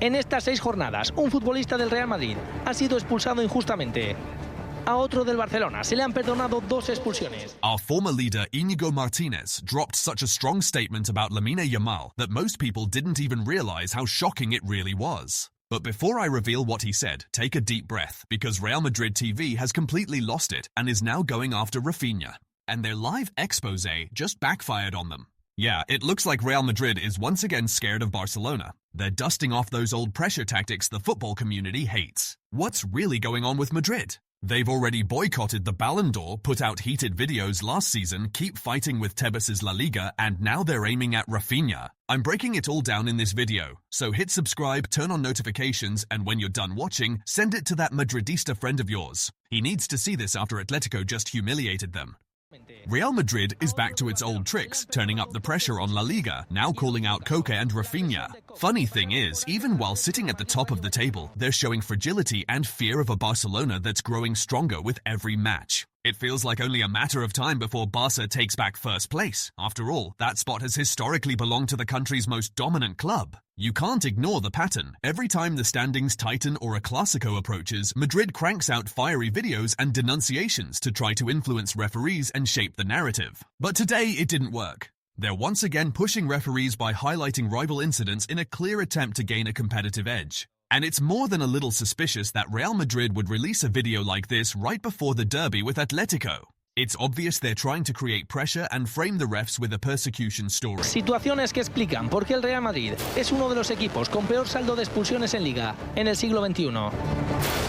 En estas 6 jornadas, un futbolista del Real Madrid ha sido expulsado injustamente. A otro del Barcelona se le han perdonado 2 expulsiones. Our former leader Íñigo Martínez dropped such a strong statement about Lamine Yamal that most people didn't even realize how shocking it really was. But before I reveal what he said, take a deep breath, because Real Madrid TV has completely lost it and is now going after Raphinha. And their live expose just backfired on them. Yeah, it looks like Real Madrid is once again scared of Barcelona. They're dusting off those old pressure tactics the football community hates. What's really going on with Madrid? They've already boycotted the Ballon d'Or, put out heated videos last season, keep fighting with Tebas's La Liga, and now they're aiming at Raphinha. I'm breaking it all down in this video, so hit subscribe, turn on notifications, and when you're done watching, send it to that Madridista friend of yours. He needs to see this after Atletico just humiliated them. Real Madrid is back to its old tricks, turning up the pressure on La Liga, now calling out Kopa and Raphinha. Funny thing is, even while sitting at the top of the table, they're showing fragility and fear of a Barcelona that's growing stronger with every match. It feels like only a matter of time before Barca takes back first place. After all, that spot has historically belonged to the country's most dominant club. You can't ignore the pattern. Every time the standings tighten or a Clásico approaches, Madrid cranks out fiery videos and denunciations to try to influence referees and shape the narrative. But today it didn't work. They're once again pushing referees by highlighting rival incidents in a clear attempt to gain a competitive edge. And it's more than a little suspicious that Real Madrid would release a video like this right before the derby with Atletico. It's obvious they're trying to create pressure and frame the refs with a persecution story. Situaciones que explican por qué el Real Madrid es uno de los equipos con peor saldo de expulsiones en Liga en el siglo XXI.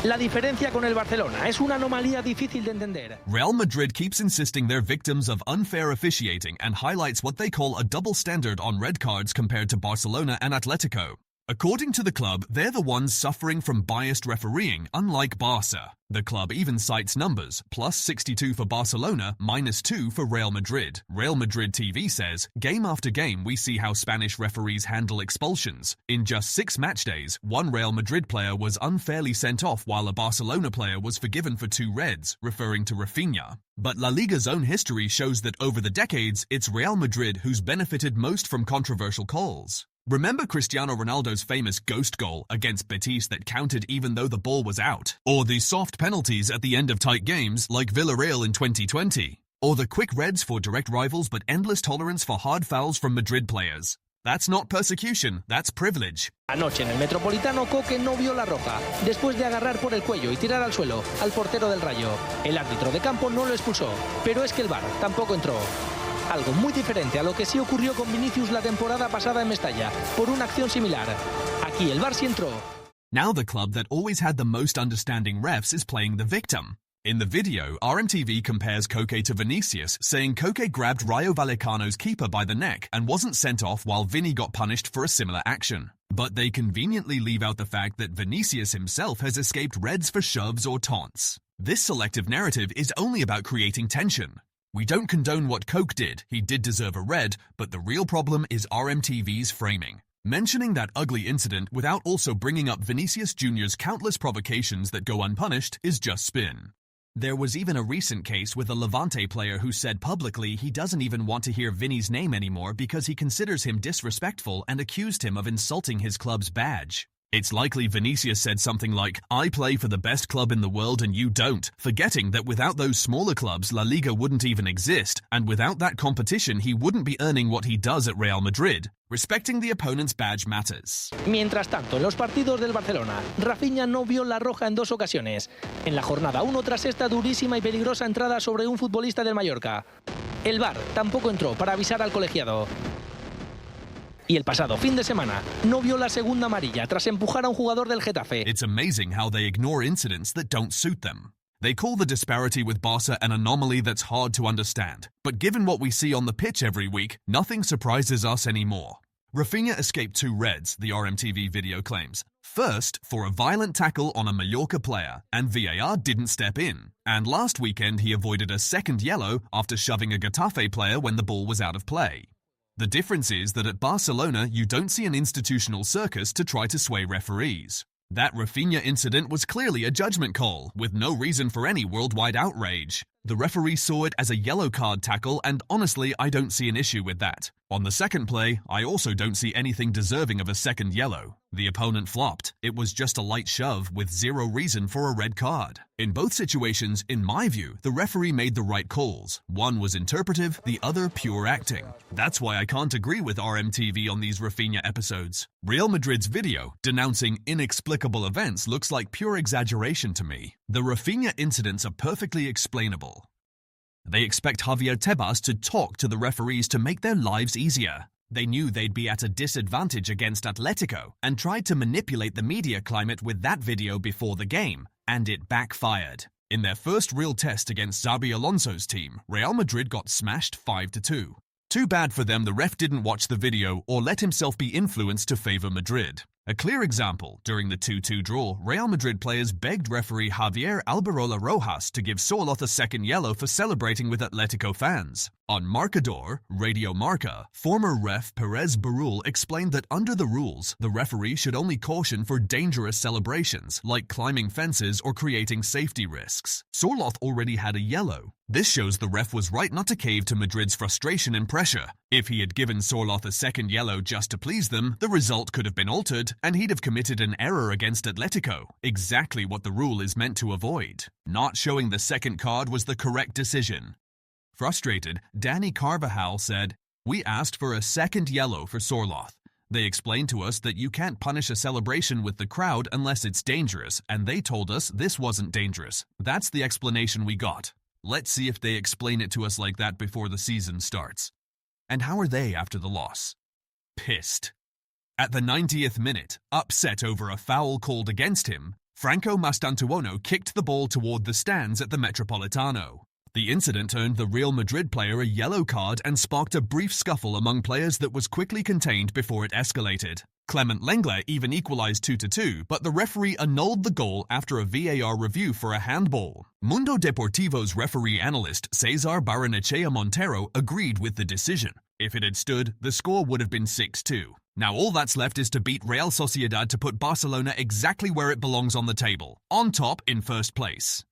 La diferencia con el Barcelona es una anomalía difícil de entender. Real Madrid keeps insisting they're victims of unfair officiating and highlights what they call a double standard on red cards compared to Barcelona and Atletico. According to the club, they're the ones suffering from biased refereeing, unlike Barca. The club even cites numbers, plus 62 for Barcelona, minus 2 for Real Madrid. Real Madrid TV says, game after game we see how Spanish referees handle expulsions. In just 6 match days, one Real Madrid player was unfairly sent off while a Barcelona player was forgiven for 2 reds, referring to Raphinha. But La Liga's own history shows that over the decades, it's Real Madrid who's benefited most from controversial calls. Remember Cristiano Ronaldo's famous ghost goal against Betis that counted even though the ball was out? Or the soft penalties at the end of tight games like Villarreal in 2020? Or the quick reds for direct rivals but endless tolerance for hard fouls from Madrid players? That's not persecution, that's privilege. Anoche en el Metropolitano, Koke no vio la roja, después de agarrar por el cuello y tirar al suelo al portero del Rayo. El árbitro de campo no lo expulsó, pero es que el VAR tampoco entró. Algo muy diferente a lo que sí ocurrió con Vinicius la temporada pasada en Mestalla, por una acción similar. Aquí el VAR sí entró. Now the club that always had the most understanding refs is playing the victim. In the video, RMTV compares Koke to Vinicius, saying Koke grabbed Rayo Vallecano's keeper by the neck and wasn't sent off while Vini got punished for a similar action. But they conveniently leave out the fact that Vinicius himself has escaped reds for shoves or taunts. This selective narrative is only about creating tension. We don't condone what Koke did, he did deserve a red, but the real problem is RMTV's framing. Mentioning that ugly incident without also bringing up Vinicius Jr.'s countless provocations that go unpunished is just spin. There was even a recent case with a Levante player who said publicly he doesn't even want to hear Vini's name anymore because he considers him disrespectful and accused him of insulting his club's badge. It's likely Vinicius said something like, I play for the best club in the world and you don't, forgetting that without those smaller clubs, La Liga wouldn't even exist, and without that competition, he wouldn't be earning what he does at Real Madrid. Respecting the opponent's badge matters. Mientras tanto, en los partidos del Barcelona, Raphinha no vio la roja en 2 ocasiones. En la jornada 1 tras esta durísima y peligrosa entrada sobre un futbolista del Mallorca. El VAR tampoco entró para avisar al colegiado. Y el pasado fin de semana no vio la segunda amarilla tras empujar a un jugador del Getafe. It's amazing how they ignore incidents that don't suit them. They call the disparity with Barca an anomaly that's hard to understand. But given what we see on the pitch every week, nothing surprises us anymore. Raphinha escaped 2 reds, the RMTV video claims. First, for a violent tackle on a Mallorca player, and VAR didn't step in. And last weekend he avoided a second yellow after shoving a Getafe player when the ball was out of play. The difference is that at Barcelona, you don't see an institutional circus to try to sway referees. That Raphinha incident was clearly a judgment call, with no reason for any worldwide outrage. The referee saw it as a yellow card tackle, and honestly, I don't see an issue with that. On the second play, I also don't see anything deserving of a second yellow. The opponent flopped. It was just a light shove with zero reason for a red card. In both situations, in my view, the referee made the right calls. One was interpretive, the other pure acting. That's why I can't agree with RMTV on these Raphinha episodes. Real Madrid's video denouncing inexplicable events looks like pure exaggeration to me. The Raphinha incidents are perfectly explainable. They expect Javier Tebas to talk to the referees to make their lives easier. They knew they'd be at a disadvantage against Atletico and tried to manipulate the media climate with that video before the game, and it backfired. In their first real test against Xabi Alonso's team, Real Madrid got smashed 5-2. Too bad for them the ref didn't watch the video or let himself be influenced to favour Madrid. A clear example, during the 2-2 draw, Real Madrid players begged referee Javier Alberola Rojas to give Sorloth a second yellow for celebrating with Atletico fans. On Marcador, Radio Marca, former ref Perez Barul explained that under the rules, the referee should only caution for dangerous celebrations, like climbing fences or creating safety risks. Sorloth already had a yellow. This shows the ref was right not to cave to Madrid's frustration and pressure. If he had given Sorloth a second yellow just to please them, the result could have been altered, and he'd have committed an error against Atletico, exactly what the rule is meant to avoid. Not showing the second card was the correct decision. Frustrated, Danny Carvajal said, "We asked for a second yellow for Sorloth. They explained to us that you can't punish a celebration with the crowd unless it's dangerous, and they told us this wasn't dangerous. That's the explanation we got. Let's see if they explain it to us like that before the season starts." And how are they after the loss? Pissed. At the 90th minute, upset over a foul called against him, Franco Mastantuono kicked the ball toward the stands at the Metropolitano. The incident earned the Real Madrid player a yellow card and sparked a brief scuffle among players that was quickly contained before it escalated. Clement Lenglet even equalized 2-2, but the referee annulled the goal after a VAR review for a handball. Mundo Deportivo's referee analyst Cesar Barrenechea Montero agreed with the decision. If it had stood, the score would have been 6-2. Now all that's left is to beat Real Sociedad to put Barcelona exactly where it belongs on the table, on top in first place.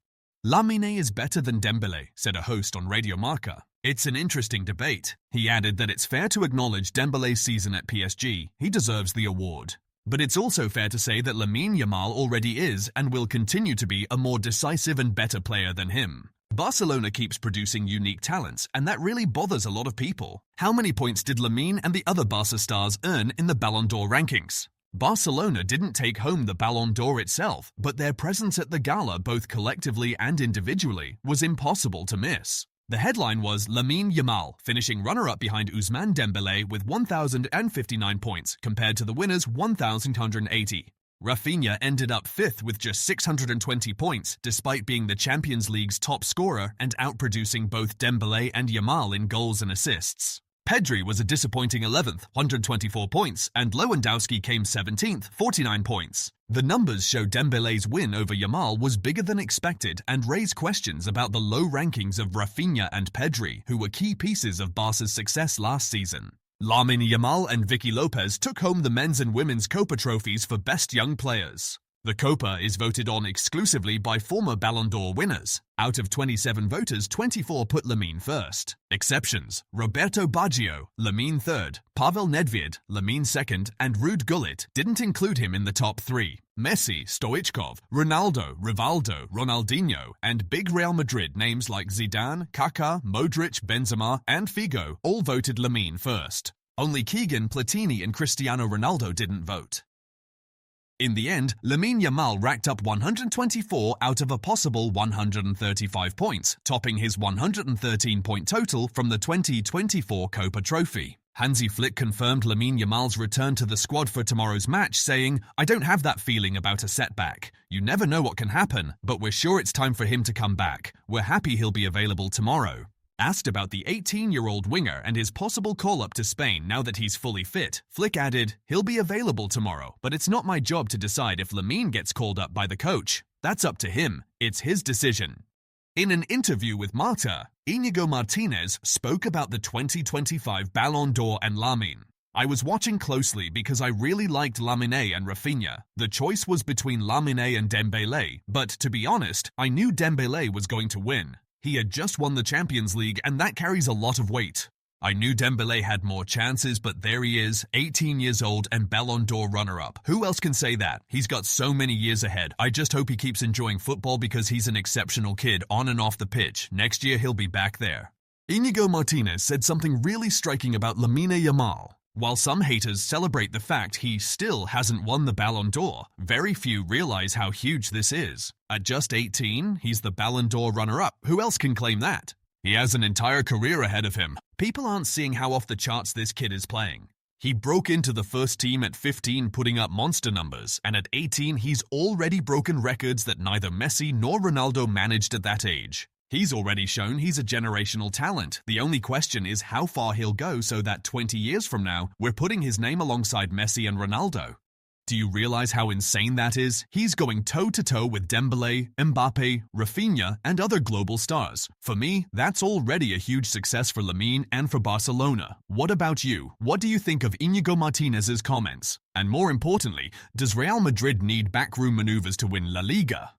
Lamine is better than Dembele, said a host on Radio Marca. It's an interesting debate. He added that it's fair to acknowledge Dembele's season at PSG. He deserves the award. But it's also fair to say that Lamine Yamal already is and will continue to be a more decisive and better player than him. Barcelona keeps producing unique talents, and that really bothers a lot of people. How many points did Lamine and the other Barca stars earn in the Ballon d'Or rankings? Barcelona didn't take home the Ballon d'Or itself, but their presence at the gala, both collectively and individually, was impossible to miss. The headline was Lamine Yamal, finishing runner-up behind Ousmane Dembele with 1,059 points, compared to the winner's 1,180. Raphinha ended up fifth with just 620 points, despite being the Champions League's top scorer and outproducing both Dembele and Yamal in goals and assists. Pedri was a disappointing 11th, 124 points, and Lewandowski came 17th, 49 points. The numbers show Dembele's win over Yamal was bigger than expected and raise questions about the low rankings of Raphinha and Pedri, who were key pieces of Barca's success last season. Lamine Yamal and Vicky Lopez took home the men's and women's Kopa trophies for Best Young Players. The Kopa is voted on exclusively by former Ballon d'Or winners. Out of 27 voters, 24 put Lamine first. Exceptions: Roberto Baggio, Lamine third; Pavel Nedved, Lamine second; and Ruud Gullit didn't include him in the top three. Messi, Stoichkov, Ronaldo, Rivaldo, Ronaldinho, and big Real Madrid names like Zidane, Kaká, Modric, Benzema, and Figo all voted Lamine first. Only Keegan, Platini, and Cristiano Ronaldo didn't vote. In the end, Lamine Yamal racked up 124 out of a possible 135 points, topping his 113-point total from the 2024 Kopa Trophy. Hansi Flick confirmed Lamine Yamal's return to the squad for tomorrow's match, saying, "I don't have that feeling about a setback. You never know what can happen, but we're sure it's time for him to come back. We're happy he'll be available tomorrow." Asked about the 18-year-old winger and his possible call-up to Spain now that he's fully fit, Flick added, "He'll be available tomorrow, but it's not my job to decide if Lamine gets called up by the coach. That's up to him. It's his decision." In an interview with Marta, Íñigo Martínez spoke about the 2025 Ballon d'Or and Lamine. I was watching closely because I really liked Lamine and Raphinha. The choice was between Lamine and Dembele, but to be honest, I knew Dembele was going to win. He had just won the Champions League and that carries a lot of weight. I knew Dembele had more chances, but there he is, 18 years old and Ballon d'Or runner-up. Who else can say that? He's got so many years ahead. I just hope he keeps enjoying football because he's an exceptional kid on and off the pitch. Next year he'll be back there. Íñigo Martínez said something really striking about Lamine Yamal. While some haters celebrate the fact he still hasn't won the Ballon d'Or, very few realize how huge this is. At just 18, he's the Ballon d'Or runner-up. Who else can claim that? He has an entire career ahead of him. People aren't seeing how off the charts this kid is playing. He broke into the first team at 15 putting up monster numbers, and at 18 he's already broken records that neither Messi nor Ronaldo managed at that age. He's already shown he's a generational talent. The only question is how far he'll go so that 20 years from now, we're putting his name alongside Messi and Ronaldo. Do you realize how insane that is? He's going toe-to-toe with Dembele, Mbappe, Raphinha, and other global stars. For me, that's already a huge success for Lamine and for Barcelona. What about you? What do you think of Íñigo Martínez's comments? And more importantly, does Real Madrid need backroom maneuvers to win La Liga?